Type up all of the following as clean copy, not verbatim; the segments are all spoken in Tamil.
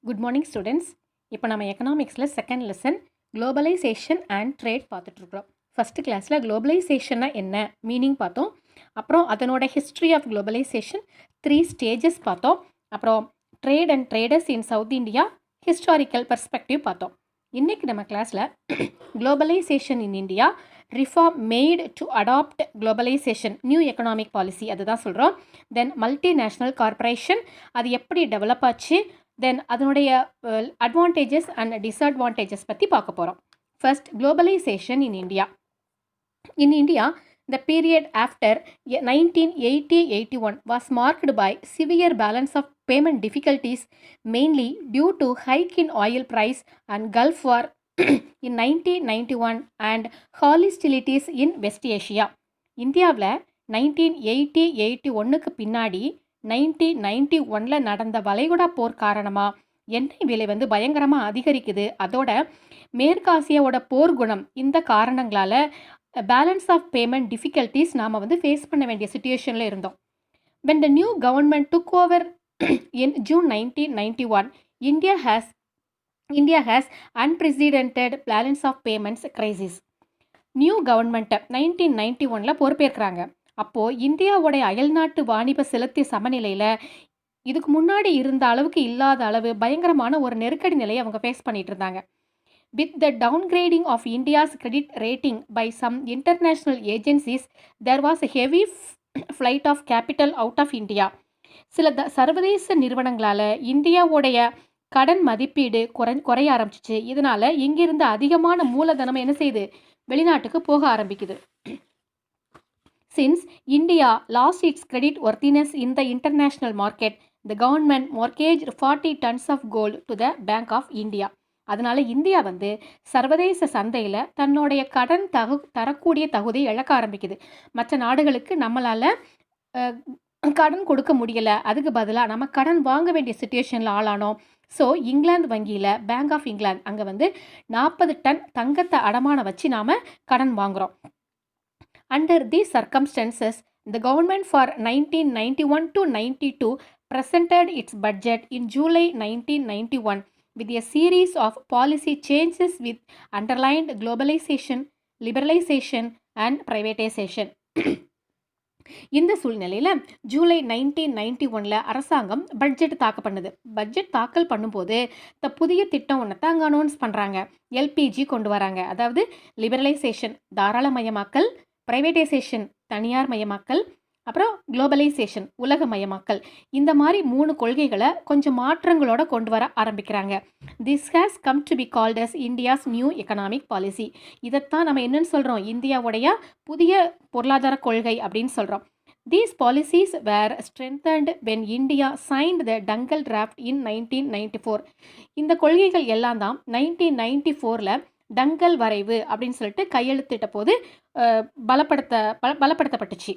Good morning students. இப்போ நம்ம எக்கனாமிக்ஸில் second lesson globalization and trade பார்த்துட்ருக்குறோம். ஃபஸ்ட்டு கிளாஸில் குளோபலைசேஷன்னா என்ன மீனிங் பார்த்தோம். அப்புறம் அதனோட ஹிஸ்ட்ரி ஆஃப் குளோபலைசேஷன் 3 ஸ்டேஜஸ் பார்த்தோம். அப்புறம் trade and traders in South India historical perspective பார்த்தோம். இன்றைக்கி நம்ம கிளாஸில் globalization in India reform made to adapt globalization new economic policy அதுதான் சொல்கிறோம். தென் மல்டிநேஷ்னல் கார்பரேஷன் அது எப்படி டெவலப் ஆச்சு, தென் அதனுடைய அட்வான்டேஜஸ் அண்ட் டிஸ்அட்வான்டேஜஸ் பற்றி பார்க்க போகிறோம். First, globalization in India. In India, the period after 1980-81 was marked by severe balance of payment difficulties, mainly due to hike in oil price and Gulf War in 1991 and hostilities in West Asia. இந்தியாவில் 1980-81க்கு பின்னாடி 1991 நடந்த வளைகுடா போர் காரணமாக எண்ணெய் விலை பயங்கரமாக அதிகரிக்குது. அதோட மேற்காசியாவோட போர் குணம் இந்த காரணங்களால் பேலன்ஸ் ஆஃப் பேமெண்ட் டிஃபிகல்ட்டிஸ் நாம் ஃபேஸ் பண்ண வேண்டிய சுச்சுவேஷனில் இருந்தோம். when the new government took over in June 1991, India has unprecedented balance of payments crisis. New கவர்மெண்ட்டை 1991 பொறுப்பேற்கிறாங்க. அப்போது இந்தியாவுடைய அயல்நாட்டு வாணிப செலுத்திய சமநிலையில் இதுக்கு முன்னாடி இருந்த அளவுக்கு இல்லாத அளவு பயங்கரமான ஒரு நெருக்கடி நிலையை அவங்க ஃபேஸ் பண்ணிட்டு இருந்தாங்க. With the downgrading of India's credit rating by some international agencies, there was a heavy flight of capital out of India. சில சர்வதேச நிறுவனங்களால் இந்தியாவுடைய கடன் மதிப்பீடு குறைய ஆரம்பிச்சிச்சு. இதனால் இங்கிருந்து அதிகமான மூலதனம் என்ன செய்யுது, வெளிநாட்டுக்கு போக ஆரம்பிக்குது. Since India lost its credit worthiness in the international market, the government mortgaged 40 tons of gold to the Bank of India. அதனால் இந்தியா சர்வதேச சந்தையில் தன்னுடைய கடன் தரக்கூடிய தகுதியை இழக்க ஆரம்பிக்குது. மற்ற நாடுகளுக்கு நம்மளால் கடன் கொடுக்க முடியலை, அதுக்கு பதிலாக நம்ம கடன் வாங்க வேண்டிய சுச்சுவேஷனில் ஆளானோம். ஸோ இங்கிலாந்து வங்கியில் பேங்க் ஆஃப் இங்கிலாந்து அங்கே 40 டன் தங்கத்தை அடமானம் வச்சு நாம் கடன் வாங்குகிறோம். Under these circumstances, the government for 1991 to 92 presented its budget in July 1991 with a series of policy changes with underlined globalization, liberalization and privatization. இந்த சூழ்நிலையில் ஜூலை 1991 அரசாங்கம் பட்ஜெட் தாக்கல் பண்ணுது. பட்ஜெட் தாக்கல் பண்ணும்போது புதிய திட்டம் ஒன்று அங்கே அனௌன்ஸ் பண்ணுறாங்க. எல்பிஜி கொண்டு வராங்க. அதாவது லிபரலைசேஷன் தாராளமயமாக்கல், பிரைவேட்டைசேஷன் தனியார் மயமாக்கல், அப்புறம் குளோபலைசேஷன் உலகமயமாக்கல். இந்த மாதிரி 3 கொள்கைகளை கொஞ்சம் மாற்றங்களோட கொண்டு வர ஆரம்பிக்கிறாங்க. This has come to be called as India's new economic policy. இதைத்தான் நம்ம என்னன்னு சொல்கிறோம், இந்தியாவுடைய புதிய பொருளாதார கொள்கை அப்படின்னு சொல்கிறோம். These policies were strengthened when India signed the Dunkel draft in 1994. இந்த கொள்கைகள் எல்லாம் தான் 1994 டங்கல் வரைவு அப்படின்னு சொல்லிட்டு கையெழுத்திட்ட போது பலப்படுத்தப்பட்டுச்சு.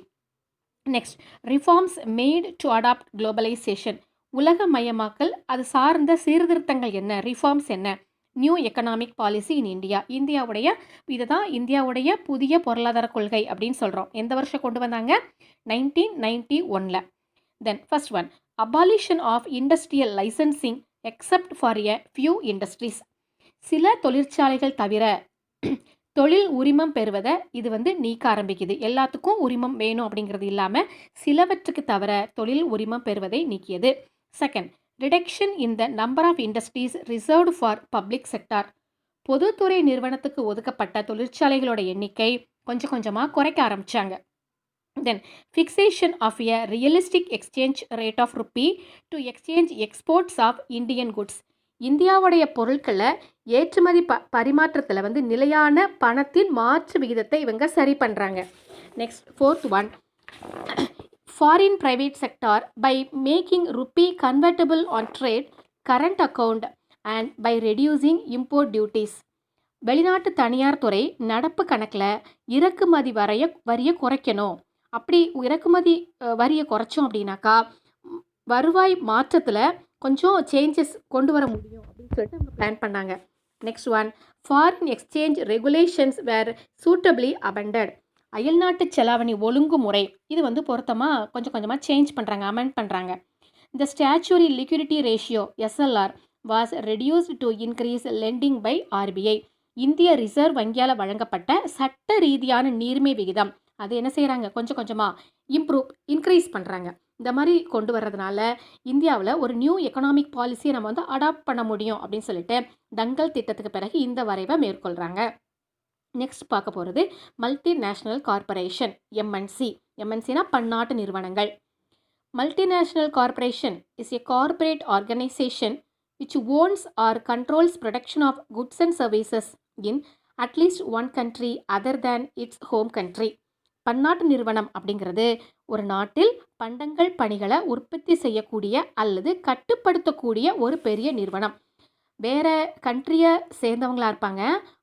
Next, reforms made to adapt globalization. உலகமயமாக்கல் அது சார்ந்த சீர்திருத்தங்கள் என்ன, ரிஃபார்ம்ஸ் என்ன, new economic policy in India. இதை தான் இந்தியாவுடைய புதிய பொருளாதார கொள்கை அப்படின்னு சொல்கிறோம். எந்த வருஷம் கொண்டு வந்தாங்க, 1991. Then first one, abolition of industrial licensing except for a few industries. சில தொழிற்சாலைகள் தவிர தொழில் உரிமம் பெறுவதை இது நீக்க ஆரம்பிக்குது. எல்லாத்துக்கும் உரிமம் வேணும் அப்படிங்கிறது இல்லாமல் சிலவற்றுக்கு தவிர தொழில் உரிமம் பெறுவதை நீக்கியது. Second, reduction in the number of industries reserved for public sector. பொதுத்துறை நிறுவனத்துக்கு ஒதுக்கப்பட்ட தொழிற்சாலைகளோட எண்ணிக்கை கொஞ்சம் கொஞ்சமாக குறைக்க ஆரம்பித்தாங்க. Then fixation of a realistic exchange rate of rupee to exchange exports of Indian goods. இந்தியாவுடைய பொருட்களை ஏற்றுமதி பரிமாற்றத்தில் நிலையான பணத்தின் மாற்று விகிதத்தை இவங்க சரி பண்ணுறாங்க. Next, fourth one, foreign private sector by making rupee convertible on trade current account and by reducing import duties. வெளிநாட்டு தனியார் துறை நடப்பு கணக்கில் இறக்குமதி வரியை குறைக்கணும். அப்படி இறக்குமதி வரியை குறைச்சோம் அப்படின்னாக்கா வருவாய் மாற்றத்தில் கொஞ்சம் சேஞ்சஸ் கொண்டு வர முடியும் அப்படின்னு சொல்லிட்டு அவங்க பிளான் பண்ணாங்க. Next one, foreign exchange regulations were suitably amended. அயல்நாட்டு செலாவணி ஒழுங்குமுறை இது பொருத்தமாக கொஞ்சம் கொஞ்சமாக சேஞ்ச் பண்ணுறாங்க, அமெண்ட் பண்ணுறாங்க. The statutory liquidity ratio SLR was reduced to increase lending by RBI. இந்திய ரிசர்வ் வங்கியால் வழங்கப்பட்ட சட்ட ரீதியான நீர்மை விகிதம் அது என்ன செய்கிறாங்க, கொஞ்சம் கொஞ்சமாக இன்க்ரீஸ் பண்ணுறாங்க. இந்த மாதிரி கொண்டு வர்றதுனால இந்தியாவில் ஒரு நியூ எக்கனாமிக் பாலிசியை நம்ம வந்து அடாப்ட் பண்ண முடியும் அப்படின்னு சொல்லிட்டு டங்கல் திட்டத்துக்கு பிறகு இந்த வரைவை மேற்கொள்கிறாங்க. நெக்ஸ்ட் பார்க்க போகிறது மல்டிநேஷ்னல் கார்பரேஷன், எம்என்சி. எம்என்சினா பன்னாட்டு நிறுவனங்கள். Multinational corporation is a corporate organisation which owns or controls production of goods and services in at least one country other than its home country. பன்னாட்டு நிறுவனம் அப்படிங்கிறது ஒரு நாட்டில் பண்டங்கள் பணிகளை உற்பத்தி செய்யக்கூடிய அல்லது கட்டுப்படுத்தக்கூடிய ஒரு பெரிய நிறுவனம். வேறு கண்ட்ரியை சேர்ந்தவங்களாக இருப்பாங்க.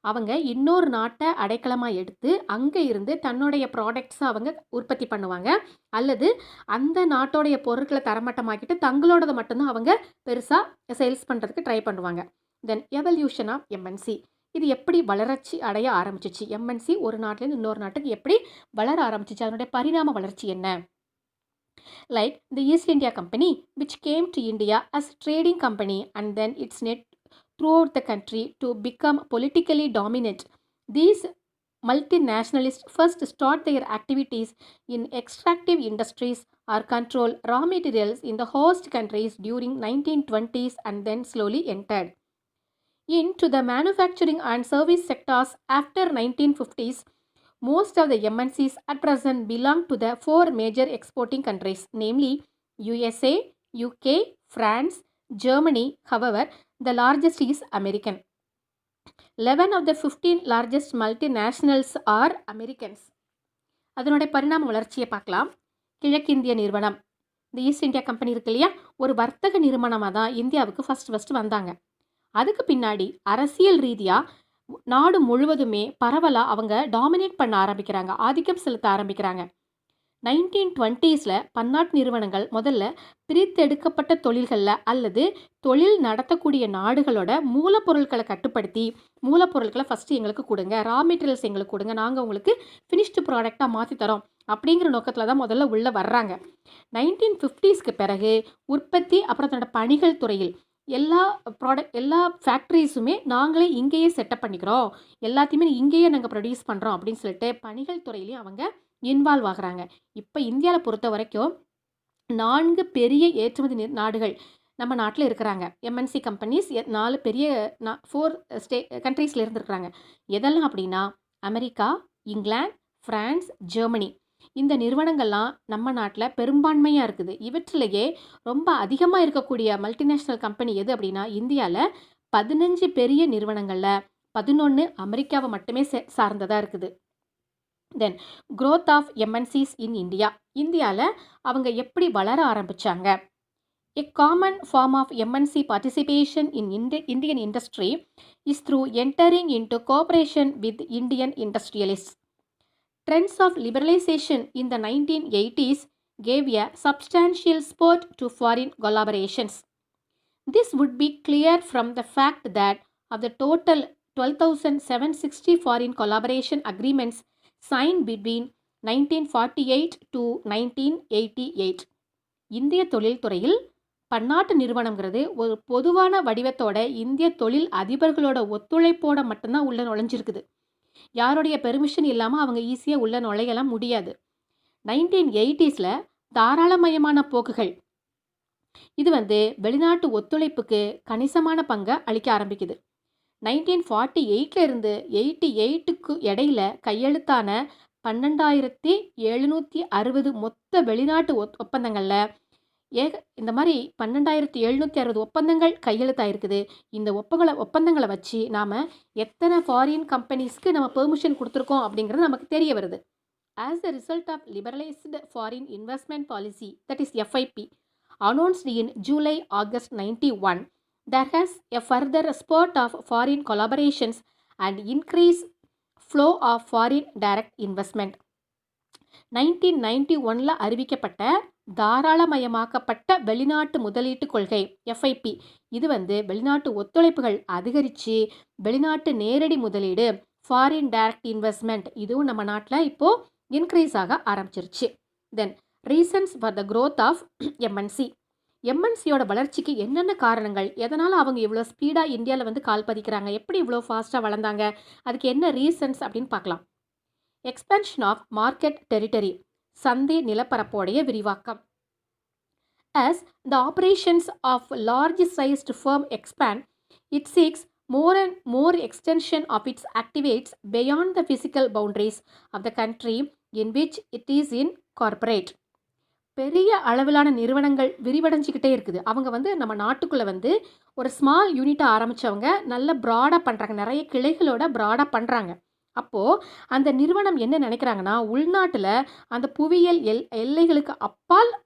அவங்க இன்னொரு நாட்டை அடைக்கலமாக எடுத்து அங்கே இருந்து தன்னுடைய ப்ராடக்ட்ஸை அவங்க உற்பத்தி பண்ணுவாங்க, அல்லது அந்த நாட்டோடைய பொருட்களை தரமட்டமாக்கிட்டு தங்களோடதை மட்டும்தான் அவங்க பெருசாக சேல்ஸ் பண்ணுறதுக்கு ட்ரை பண்ணுவாங்க. தென் எவல்யூஷன் ஆஃப் எம்என்சி. இது எப்படி வளர்ச்சி அடைய ஆரம்பிச்சிச்சு? எம்என்சி ஒரு நாட்டிலேருந்து இன்னொரு நாட்டுக்கு எப்படி வளர ஆரம்பிச்சிச்சு? அதனுடைய பரிணாம வளர்ச்சி என்ன? Like the East India Company which came to India as a trading company and then its net throughout the country to become politically dominant. These multinationalists first start their activities in extractive industries or control raw materials in the host countries during 1920s and then slowly entered into the manufacturing and service sectors after 1950s. Most of the MNCs at present belong to the four major exporting countries, namely USA, UK, France, Germany. However, the largest is American. 11 of the 15 largest multinationals are Americans. அதனுடைய பரிணாம வளர்ச்சியை பார்க்கலாம். கிழக்கிந்திய நிறுவனம், இந்த ஈஸ்ட் இந்தியா கம்பெனி இருக்கு இல்லையா, ஒரு வர்த்தக நிறுவனமாக தான் இந்தியாவுக்கு ஃபஸ்ட்டு வந்தாங்க. அதுக்கு பின்னாடி அரசியல் ரீதியாக நாடு முழுவதுமே பரவலாக அவங்க டாமினேட் பண்ண ஆரம்பிக்கிறாங்க, ஆதிக்கம் செலுத்த ஆரம்பிக்கிறாங்க. 1920s பன்னாட்டு நிறுவனங்கள் முதல்ல பிரித்தெடுக்கப்பட்ட தொழில்களில் அல்லது தொழில் நடத்தக்கூடிய நாடுகளோட மூலப்பொருட்களை கட்டுப்படுத்தி, மூலப்பொருட்களை ஃபஸ்ட்டு எங்களுக்கு கொடுங்க, ரா மெட்டீரியல்ஸ் எங்களுக்கு கொடுங்க, நாங்கள் உங்களுக்கு ஃபினிஷ்டு ப்ராடக்டாக மாற்றி தரோம் அப்படிங்கிற நோக்கத்தில் தான் முதல்ல உள்ளே வர்றாங்க. 1950ஸ்க்கு பிறகு உற்பத்தி அப்புறம் தன்னோட பணிகள் துறையில் எல்லா ஃபேக்ட்ரிஸுமே நாங்களே இங்கேயே செட்டப் பண்ணிக்கிறோம், எல்லாத்தையுமே இங்கேயே நாங்கள் ப்ரொடியூஸ் பண்ணுறோம் அப்படின்னு சொல்லிட்டு பணிகள் துறையிலையும் அவங்க இன்வால்வ் ஆகுறாங்க. இப்போ இந்தியாவில் பொறுத்த வரைக்கும் 4 பெரிய ஏற்றுமதி நாடுகள் நம்ம நாட்டில் இருக்கிறாங்க. எம்என்சி கம்பெனிஸ் 4 பெரிய 4 கண்ட்ரீஸில் இருந்துருக்குறாங்க. எதெல்லாம் அப்படின்னா அமெரிக்கா, இங்கிலாந்து, ஃப்ரான்ஸ், ஜெர்மனி. இந்த நிறுவனங்கள்லாம் நம்ம நாட்டில் பெரும்பான்மையாக இருக்குது. இவற்றிலேயே ரொம்ப அதிகமாக இருக்கக்கூடிய மல்டிநேஷ்னல் கம்பெனி எது அப்படின்னா இந்தியாவில் 15 பெரிய நிறுவனங்களில் 11 அமெரிக்காவை மட்டுமே சார்ந்ததாக இருக்குது. Then growth of MNCs in India. இந்தியாவில் அவங்க எப்படி வளர ஆரம்பித்தாங்க? A common form of MNC participation in Indian industry is through entering into cooperation with Indian industrialists. Trends of liberalization in the 1980s gave a substantial spurt to foreign collaborations. This would be clear from the fact that of the total 12,760 foreign collaboration agreements signed between 1948 to 1988. இந்திய தொழில்துறையில் பன்னாட்டு நிறுவனங்கிறது ஒரு பொதுவான வடிவத்தோட இந்திய தொழில் அதிபர்களோட ஒத்துழைப்போட மட்டும்தான் உள்ள நுழைஞ்சிருக்குது. யாருடைய பெர்மிஷன் இல்லாமல் அவங்க ஈஸியாக உள்ள நுழையலாம் முடியாது. 1980s தாராளமயமான போக்குகள் இது வெளிநாட்டு ஒத்துழைப்புக்கு கணிசமான பங்கை அளிக்க ஆரம்பிக்குது. 1948 இருந்து 88க்கு இடையில கையெழுத்தான 12,760 மொத்த வெளிநாட்டு ஒப்பந்தங்களில் இந்த மாதிரி 12,760 ஒப்பந்தங்கள் கையெழுத்தாயிருக்குது. இந்த ஒப்பந்தங்களை வச்சு நாம் எத்தனை ஃபாரின் கம்பெனிஸ்க்கு நம்ம பெர்மிஷன் கொடுத்துருக்கோம் அப்படிங்கிறது நமக்கு தெரிய வருது. As a result of liberalized foreign investment policy, that is FIP, announced in July-August 91, there has a further spurt of foreign collaborations and increased flow of foreign direct investment. 1991 அறிவிக்கப்பட்ட தாராளமயமாக்கப்பட்ட வெளிநாட்டு முதலீட்டு கொள்கை FIP இது வெளிநாட்டு ஒத்துழைப்புகள் அதிகரித்து வெளிநாட்டு நேரடி முதலீடு ஃபாரின் டைரக்ட் இன்வெஸ்ட்மெண்ட் இதுவும் நம்ம நாட்டில் இப்போது இன்க்ரீஸ் ஆக ஆரம்பிச்சிருச்சு. Then reasons for the growth of MNC. எம்என்சியோட வளர்ச்சிக்கு என்னென்ன காரணங்கள், எதனால் அவங்க இவ்வளோ ஸ்பீடாக இந்தியாவில் வந்து கால் பதிக்கிறாங்க, எப்படி இவ்வளோ ஃபாஸ்ட்டாக வளர்ந்தாங்க, அதுக்கு என்ன ரீசன்ஸ் அப்படின்னு பார்க்கலாம். எக்ஸ்பென்ஷன் ஆஃப் மார்க்கெட் டெரிட்டரி, சந்தை நிலப்பரப்போடைய விரிவாக்கம். As the operations of large-sized firm expand, it seeks more and more extension of its activities beyond the physical boundaries of the country in which it is incorporate. பெரிய அளவிலான நிறுவனங்கள் விரிவடைஞ்சிக்கிட்டே இருக்குது. அவங்க வந்து நம்ம நாட்டுக்குள்ளே வந்து ஒரு ஸ்மால் யூனிட்டாக ஆரம்பித்தவங்க நல்ல ப்ராடாக பண்ணுறாங்க, நிறைய கிளைகளோட ப்ராடாக பண்ணுறாங்க. அப்போது அந்த நிறுவனம் என்ன நினைக்கிறாங்கன்னா, உள்நாட்டில் அந்த புவியியல் எல்லைகளுக்கு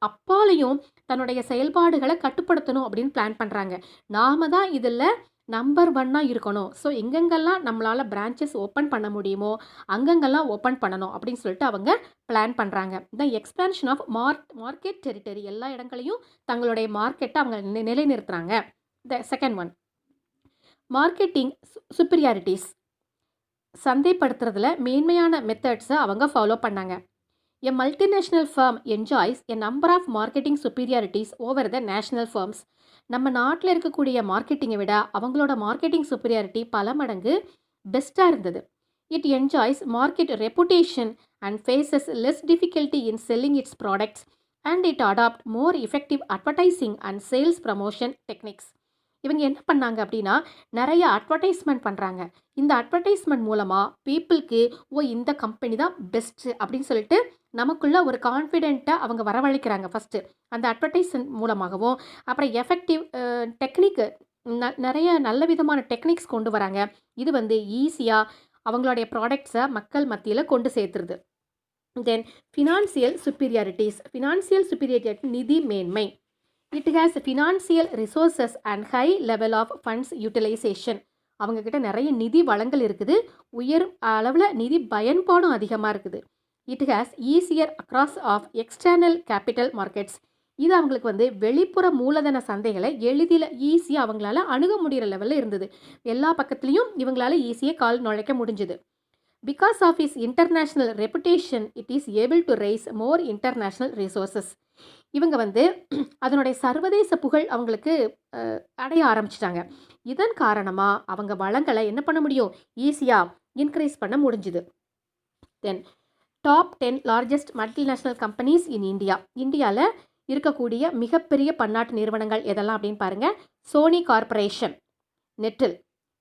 அப்பாலையும் தன்னுடைய செயல்பாடுகளை கட்டுப்படுத்தணும் அப்படின்னு பிளான் பண்ணுறாங்க. நாம தான் இதில் நம்பர் 1 இருக்கணும். ஸோ எங்கெங்கெல்லாம் நம்மளால் பிரான்ச்சஸ் ஓப்பன் பண்ண முடியுமோ அங்கங்கெல்லாம் ஓப்பன் பண்ணணும் அப்படின்னு சொல்லிட்டு அவங்க பிளான் பண்ணுறாங்க. The expansion of market territory, எல்லா இடங்களையும் தங்களுடைய மார்க்கெட்டை அவங்க நிலைநிறுத்துறாங்க. The second one, marketing superiorities, சந்தைப்படுத்துறதுல மேன்மையான மெத்தட்ஸை அவங்க ஃபாலோ பண்ணாங்க. A multinational firm enjoys a number of marketing superiorities over the national firms. நம்ம நாட்டில் இருக்கக்கூடிய மார்க்கெட்டிங்கை விட அவங்களோட மார்க்கெட்டிங் சுப்பீரியாரிட்டி பல மடங்கு பெஸ்ட்டாக இருந்தது. It enjoys market reputation and faces less difficulty in selling its products and it adapt more effective advertising and sales promotion techniques. இவங்க என்ன பண்ணாங்க அப்படின்னா, நிறைய அட்வர்டைஸ்மெண்ட் பண்ணுறாங்க. இந்த அட்வர்டைஸ்மெண்ட் மூலமாக பீப்புளுக்கு இந்த கம்பெனி தான் பெஸ்ட்டு அப்படின்னு சொல்லிட்டு நமக்குள்ள ஒரு கான்ஃபிடென்ட்டாக அவங்க வரவழைக்கிறாங்க ஃபஸ்ட்டு அந்த அட்வர்டைஸ்மெண்ட் மூலமாகவும். அப்புறம் எஃபெக்டிவ் டெக்னிக்கு நிறைய நல்ல விதமான டெக்னிக்ஸ் கொண்டு வராங்க. இது வந்து ஈஸியாக அவங்களுடைய ப்ராடக்ட்ஸை மக்கள் மத்தியில் கொண்டு சேர்த்துருது. தென் ஃபினான்சியல் சுப்பீரியாரிட்டி, நிதி மேன்மை. It has financial resources and high level of funds utilization. அவங்கக்கிட்ட நிறைய நிதி வளங்கள் இருக்குது, உயர் அளவில் நிதி பயன்பாடும் அதிகமாக இருக்குது. It has easier across of external capital markets. இது அவங்களுக்கு வந்து வெளிப்புற மூலதன சந்தைகளை எளிதில் ஈஸியாக அவங்களால அணுக முடிகிற லெவலில் இருந்தது. எல்லா பக்கத்துலேயும் இவங்களால ஈஸியாக கால் நுழைக்க முடிஞ்சுது. Because of is international reputation it is able to rise more international resources. இவங்க வந்து அதனுடைய சர்வதேச புகழ் அவங்களுக்கு அடைய ஆரம்பிச்சிட்டாங்க. இதன் காரணமாக அவங்க வளங்களை என்ன பண்ண முடியும், ஈஸியாக இன்க்ரீஸ் பண்ண முடிஞ்சுது. தென் top 10 largest multinational companies in India. இந்தியாவில் இருக்கக்கூடிய மிகப்பெரிய பன்னாட்டு நிறுவனங்கள் எதெல்லாம் அப்படின்னு பாருங்கள். Sony corporation, Nestle,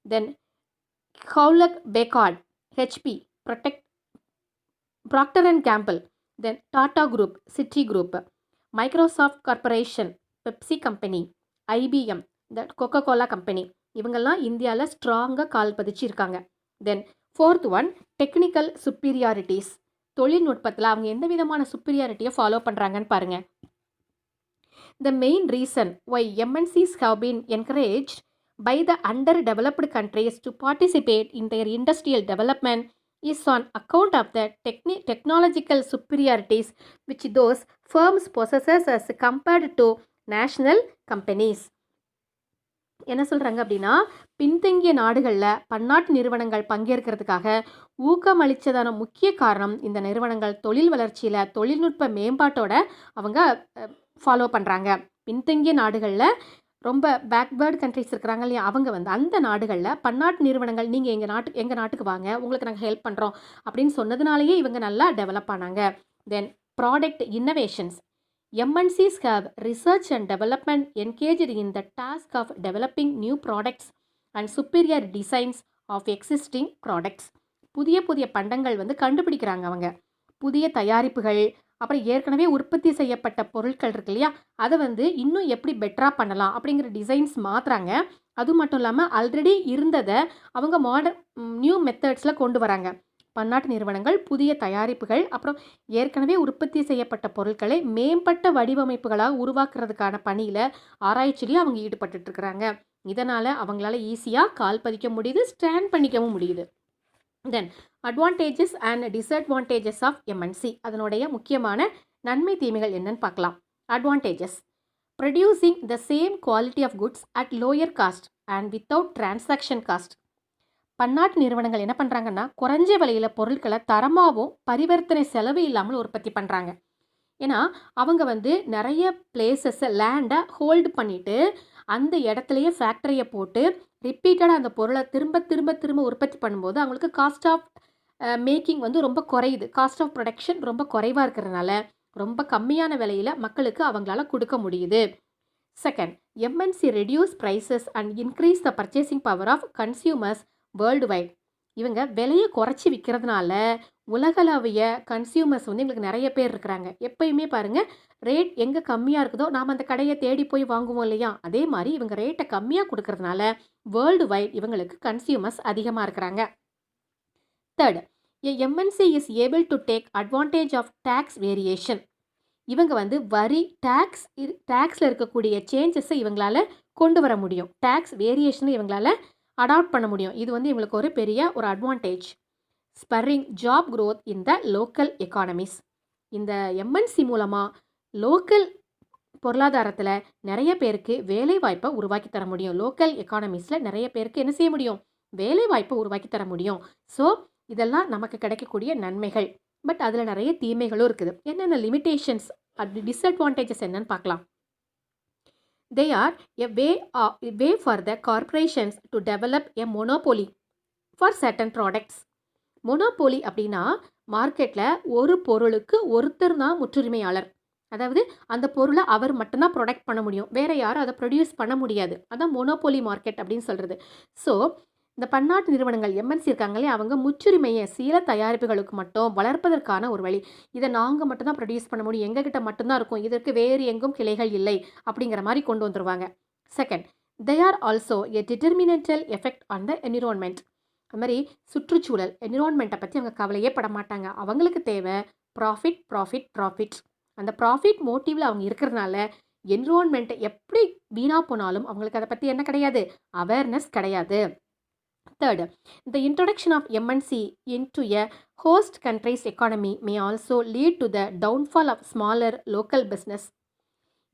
then Hewlett Packard, HP, Procter and Gamble, then Tata group, Citi group, Microsoft corporation, Pepsi company, IBM, the Coca Cola company. இவங்கெல்லாம் இந்தியாவில் ஸ்ட்ராங்காக கால் பதிச்சிருக்காங்க. Then fourth one, technical superiorities. தொழில்நுட்பத்தில் அவங்க எந்த விதமான சுப்பீரியாரிட்டியை ஃபாலோ பண்ணுறாங்கன்னு பாருங்கள். The main reason why MNCs have been encouraged by the underdeveloped countries to participate in their industrial development is on account of the technological superiorities which those firms possesses as compared to national companies. என்ன சொல்கிறாங்க அப்படின்னா, பின்தங்கிய நாடுகளில் பன்னாட்டு நிறுவனங்கள் பங்கேற்கிறதுக்காக ஊக்கமளித்ததான முக்கிய காரணம் இந்த நிறுவனங்கள் தொழில் வளர்ச்சியில் தொழில்நுட்ப மேம்பாட்டோட அவங்க ஃபாலோ பண்ணுறாங்க. பின்தங்கிய நாடுகளில் ரொம்ப பேக்வேர்டு கண்ட்ரிஸ் இருக்கிறாங்க இல்லையா, அவங்க வந்து அந்த நாடுகளில் பன்னாட்டு நிறுவனங்கள் நீங்கள் எங்கள் நாட்டுக்கு வாங்க, உங்களுக்கு நாங்கள் ஹெல்ப் பண்ணுறோம் அப்படின்னு சொன்னதுனாலேயே இவங்க நல்லா டெவலப் ஆனாங்க. தென் product innovations. MNCs have research and development engaged in the task of developing new products and superior designs of existing products. புதிய புதிய பண்டங்கள் வந்து கண்டுபிடிக்கிறாங்க அவங்க. புதிய தயாரிப்புகள், அப்புறம் ஏற்கனவே உற்பத்தி செய்யப்பட்ட பொருட்கள் இருக்கு இல்லையா, அதை வந்து இன்னும் எப்படி பெட்டராக பண்ணலாம் அப்படிங்கிற டிசைன்ஸ் மாற்றுறாங்க. அது மட்டும் இல்லாமல் ஆல்ரெடி இருந்ததை அவங்க நியூ மெத்தட்ஸில் கொண்டு வராங்க. பன்னாட்டு நிறுவனங்கள் புதிய தயாரிப்புகள், அப்புறம் ஏற்கனவே உற்பத்தி செய்யப்பட்ட பொருட்களை மேம்பட்ட வடிவமைப்புகளாக உருவாக்குறதுக்கான பணியில் ஆராய்ச்சியிலையும் அவங்க ஈடுபட்டுருக்குறாங்க. இதனால் அவங்களால ஈஸியாக கால் பதிக்க முடியுது, ஸ்டாண்ட் பண்ணிக்கவும் முடியுது. Then advantages and disadvantages of MNC. அதனுடைய முக்கியமான நன்மை தீமைகள் என்னன்னு பார்க்கலாம். Advantages: producing the same quality of goods at lower cost and without transaction cost. பன்னாட்டு நிறுவனங்கள் என்ன பண்ணுறாங்கன்னா, குறைஞ்ச விலையில் பொருட்களை தரமாகவும் பரிவர்த்தனை செலவு இல்லாமல் உற்பத்தி பண்ணுறாங்க. ஏன்னா அவங்க வந்து நிறைய பிளேசஸை லேண்டை ஹோல்டு பண்ணிவிட்டு அந்த இடத்துலையே ஃபேக்டரியை போட்டு ரிப்பீட்டடாக அந்த பொருளை திரும்ப திரும்ப திரும்ப உற்பத்தி பண்ணும்போது அவங்களுக்கு காஸ்ட் ஆஃப் மேக்கிங் வந்து ரொம்ப குறையுது. காஸ்ட் ஆஃப் ப்ரொடக்ஷன் ரொம்ப குறைவாக இருக்கிறதுனால ரொம்ப கம்மியான விலையில் மக்களுக்கு அவங்களால கொடுக்க முடியுது. Second, MNC reduce prices and increase the purchasing power of consumers worldwide. இவங்க விலையை குறைச்சி விற்கிறதுனால உலகளவிய கன்சியூமர்ஸ் வந்து எங்களுக்கு நிறைய பேர் இருக்கிறாங்க. எப்பயுமே பாருங்கள், ரேட் எங்கே கம்மியாக இருக்குதோ நாம் அந்த கடையை தேடி போய் வாங்குவோம் இல்லையா? அதே மாதிரி இவங்க ரேட்டை கம்மியாக கொடுக்கறதுனால வேர்ல்டு வைட் இவங்களுக்கு கன்சியூமர்ஸ் அதிகமாக இருக்கிறாங்க. Third, MNC is able to take advantage of tax variation. இவங்க வந்து வரி டேக்ஸில் இருக்கக்கூடிய சேஞ்சஸை இவங்களால கொண்டு வர முடியும். டேக்ஸ் வேரியேஷனை இவங்களால அடாப்ட் பண்ண முடியும். இது வந்து இவங்களுக்கு ஒரு பெரிய ஒரு advantage. Spurring job growth in the local economies. இந்த எம்என்சி மூலமாக லோக்கல் பொருளாதாரத்தில் நிறைய பேருக்கு வேலை வாய்ப்பை உருவாக்கி தர முடியும். லோக்கல் எக்கானமிஸில் நிறைய பேருக்கு என்ன செய்ய முடியும்? வேலை வாய்ப்பை உருவாக்கி தர முடியும். ஸோ இதெல்லாம் நமக்கு கிடைக்கக்கூடிய நன்மைகள். பட் அதில் நிறைய தீமைகளும் இருக்குது. என்னென்ன லிமிட்டேஷன்ஸ், அது டிஸ்அட்வான்டேஜஸ் என்னன்னு பார்க்கலாம். They are a way for the corporations to develop a monopoly for certain products. Monopoly அப்படின்னா மார்க்கெட்டில் ஒரு பொருளுக்கு ஒருத்தர் தான் முற்றுரிமையாளர். அதாவது அந்த பொருளை அவர் மட்டும்தான் ப்ரொடக்ட் பண்ண முடியும், வேறு யாரும் அதை ப்ரொடியூஸ் பண்ண முடியாது. அதான் மொனோபோலி மார்க்கெட் அப்படின்னு சொல்கிறது. ஸோ இந்த பன்னாட்டு நிறுவனங்கள் எம்என்சி இருக்காங்களே, அவங்க முற்றுரிமையை சில தயாரிப்புகளுக்கு மட்டும் வளர்ப்பதற்கான ஒரு வழி. இதை நாங்கள் மட்டும்தான் ப்ரொடியூஸ் பண்ண முடியும், எங்ககிட்ட மட்டும்தான் இருக்கும், இதற்கு வேறு எங்கும் கிளைகள் இல்லை அப்படிங்கிற மாதிரி கொண்டு வந்துருவாங்க. Second, they are also a detrimental effect on the environment. அது மாதிரி சுற்றுச்சூழல் என்விரான்மெண்ட்டை பற்றி அவங்க கவலையே பட மாட்டாங்க. அவங்களுக்கு தேவை ப்ராஃபிட் ப்ராஃபிட் ப்ராஃபிட். அந்த ப்ராஃபிட் மோட்டிவில் அவங்க இருக்கிறதுனால என்விரான்மெண்ட்டை எப்படி வீணாக போனாலும் அவங்களுக்கு அதை பற்றி என்ன கிடையாது, அவேர்னஸ் கிடையாது. Third, the introduction of MNC into a host country's economy may also lead to the downfall of smaller local business.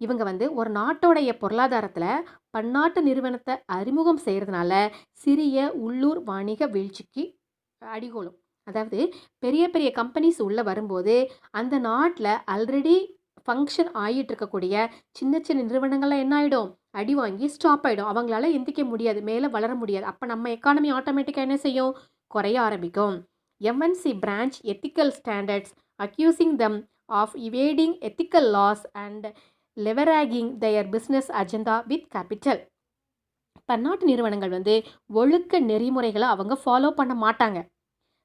இவங்க வந்து ஒரு நாட்டோடைய பொருளாதாரத்தில் பன்னாட்டு நிறுவனத்தை அறிமுகம் செய்கிறதுனால சிறிய உள்ளூர் வணிக வீழ்ச்சிக்கு அடிகோலும். அதாவது பெரிய பெரிய கம்பெனிஸ் உள்ளே வரும்போது அந்த நாட்டில் ஆல்ரெடி ஃபங்க்ஷன் ஆகிட்டு இருக்கக்கூடிய சின்ன சின்ன நிறுவனங்கள்லாம் என்ன ஆகிடும், அடி வாங்கி ஸ்டாப் ஆகிடும். அவங்களால எந்திக்க முடியாது, மேலே வளர முடியாது. அப்போ நம்ம எக்கானமி ஆட்டோமேட்டிக்காக என்ன செய்யும், குறைய ஆரம்பிக்கும். MNC breach ethical standards accusing them of evading ethical laws and leveraging their business agenda with capital. பன்னாட்டு நிறுவனங்கள் வந்து ஒழுக்க நெறிமுறைகளை அவங்க ஃபாலோ பண்ண மாட்டாங்க.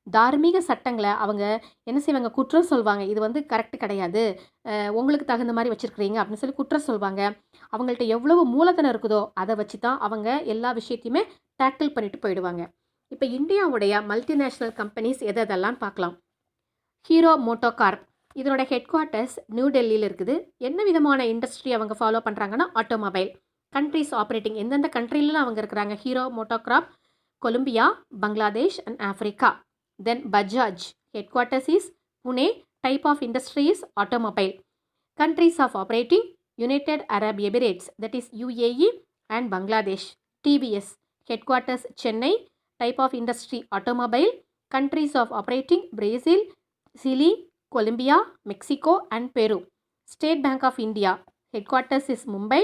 தார்மீக சட்டங்களை அவங்க என்ன செய்வாங்க, குற்றம் சொல்வாங்க. இது வந்து கரெக்ட் கிடையாது, உங்களுக்கு தகுந்த மாதிரி வச்சுருக்கிறீங்க அப்படின்னு சொல்லி குற்றம் சொல்வாங்க. அவங்கள்ட்ட எவ்வளவு மூலதனம் இருக்குதோ அதை வச்சு தான் அவங்க எல்லா விஷயத்தையுமே டேக்கிள் பண்ணிட்டு போயிடுவாங்க. இப்போ இந்தியாவுடைய மல்டிநேஷ்னல் கம்பெனிஸ் எதெல்லாம் பார்க்கலாம். ஹீரோ மோட்டோகார்ப், இதனோட ஹெட் குவார்ட்டர்ஸ் நியூ டெல்லியில் இருக்குது. என்ன விதமான இண்டஸ்ட்ரி அவங்க ஃபாலோ பண்ணுறாங்கன்னா ஆட்டோமொபைல். கண்ட்ரிஸ் ஆப்ரேட்டிங், எந்தெந்த கண்ட்ரிலாம் அவங்க இருக்கிறாங்க, Hero MotoCorp, Colombia, Bangladesh and Africa. Then Bajaj, headquarters is Pune, type of industry is automobile. Countries of operating, United Arab Emirates, that is UAE and Bangladesh. TVS, headquarters Chennai, type of industry automobile. Countries of operating, Brazil, Chile, Colombia, Mexico and Peru. State Bank of India, headquarters is Mumbai.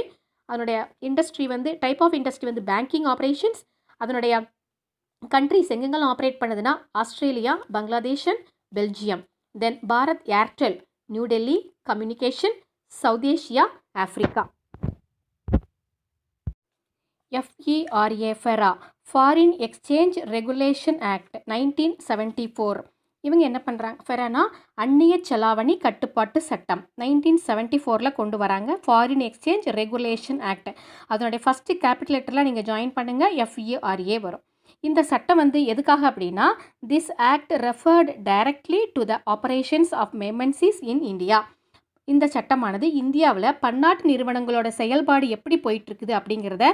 அதனுடைய இண்டஸ்ட்ரி வந்து டைப் ஆஃப் இண்டஸ்ட்ரி வந்து பேங்கிங் ஆப்ரேஷன்ஸ். அதனுடைய கண்ட்ரிஸ் எங்கெங்கெல்லாம் ஆப்ரேட் பண்ணுதுன்னா Australia, Bangladesh and Belgium. Then Bharat Airtel, new Delhi communication, south Asia, Africa. FERA, ஃபெரா, foreign exchange regulation act 1974. இவங்க என்ன பண்ணுறாங்க, ஃபெரானா அந்நிய செலாவணி கட்டுப்பாட்டு சட்டம் 1974 கொண்டு வராங்க. ஃபாரின் எக்ஸ்சேஞ்ச் ரெகுலேஷன் ஆக்ட், அதனுடைய ஃபஸ்ட்டு கேபிட்டல் லெட்டரில் நீங்கள் ஜாயின் பண்ணுங்கள், FERA வரும். இந்த சட்டம் வந்து எதுக்காக அப்படின்னா, this act referred directly to the operations of MNCs in India. இந்த சட்டமானது இந்தியாவில் பன்னாட்டு நிறுவனங்களோட செயல்பாடு எப்படி போயிட்டுருக்குது அப்படிங்கிறத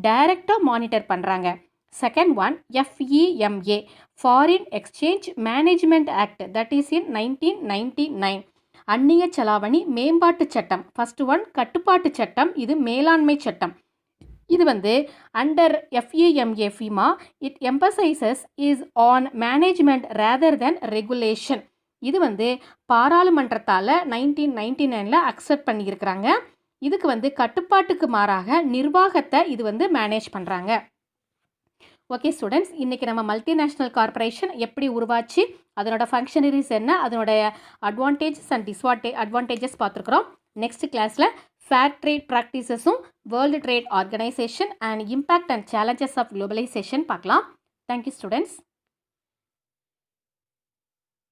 டைரெக்டாக மானிட்டர் பண்ணுறாங்க. Second one FEMA, foreign exchange management act, that is in 1999. அந்நிய செலாவணி மேம்பாட்டு சட்டம். ஃபர்ஸ்ட் ஒன் கட்டுப்பாட்டு சட்டம், இது மேலாண்மை சட்டம். இது வந்து under FEMA it emphasises is on management rather then regulation. இது வந்து பாராளுமன்றத்தால் 1999ல் அக்செப்ட் பண்ணியிருக்கிறாங்க. இதுக்கு வந்து கட்டுப்பாட்டுக்கு மாறாக நிர்வாகத்தை இது வந்து மேனேஜ் பண்ணுறாங்க. ஓகே ஸ்டூடெண்ட்ஸ், இன்றைக்கி நம்ம மல்டிநேஷ்னல் கார்ப்பரேஷன் எப்படி உருவாச்சு, அதனோட ஃபங்க்ஷனரிஸ் என்ன, அதனுடைய அட்வான்டேஜஸ் அண்ட் அட்வான்டேஜஸ் பார்த்துருக்குறோம். நெக்ஸ்ட் கிளாஸில் ஃபேர் ட்ரேட் ப்ராக்டிசஸும் world trade organization and impact and challenges of globalization பார்க்கலாம். Thank you students.